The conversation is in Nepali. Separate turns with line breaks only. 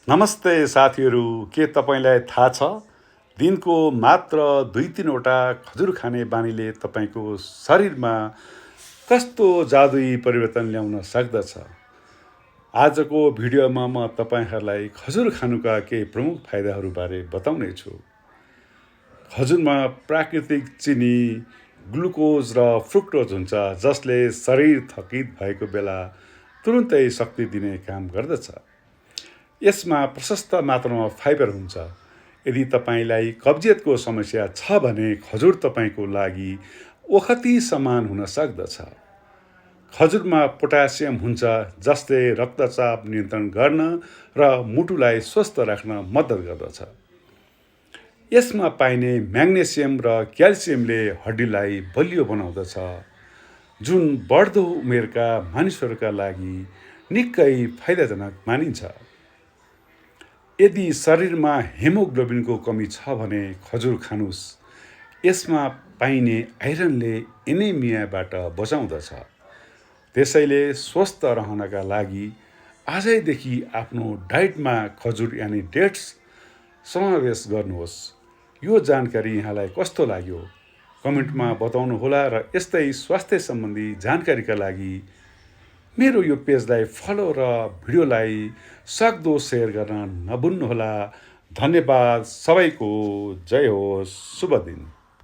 नमस्ते साथीहरू, के तपाईँलाई थाहा छ दिनको मात्र 2-3 खजुर खाने बानीले तपाईँको शरीरमा कस्तो जादुई परिवर्तन ल्याउन सक्दछ। आजको भिडियोमा म तपाईँहरूलाई खजुर खानुका केही प्रमुख फाइदाहरूबारे बताउने छु। खजुरमा प्राकृतिक चिनी, ग्लुकोज र फ्रुक्टोज हुन्छ, जसले शरीर थकित भएको बेला तुरुन्तै शक्ति दिने काम गर्दछ। यसमा प्रशस्त मात्रामा फाइबर हुन्छ। यदि तपाईँलाई कब्जियतको समस्या छ भने खजुर तपाईँको लागि ओखती समान हुन सक्दछ। खजुरमा पोटासियम हुन्छ, जसले रक्तचाप नियन्त्रण गर्न र मुटुलाई स्वस्थ राख्न मद्दत गर्दछ। यसमा पाइने म्याग्नेसियम र क्याल्सियमले हड्डीलाई बलियो बनाउँदछ, जुन बढ्दो उमेरका मानिसहरूका लागि निकै फाइदाजनक मानिन्छ। यदि शरीरमा हेमोग्लोबिनको कमी छ भने खजुर खानुस्। यसमा पाइने आइरनले एनेमियाबाट बचाउँदछ। त्यसैले स्वस्थ रहनका लागि आजैदेखि आफ्नो डाइटमा खजुर यानि डेट्स समावेश गर्नुहोस्। यो जानकारी यहाँलाई कस्तो लाग्यो कमेन्टमा बताउनुहोला र यस्तै स्वास्थ्य सम्बन्धी जानकारीका लागि मेरो यो पेजलाई फलो र भिडियोलाई सक्दो सेयर गर्न नभुल्नुहोला। धन्यवाद सबैको। जय होस्। शुभ दिन।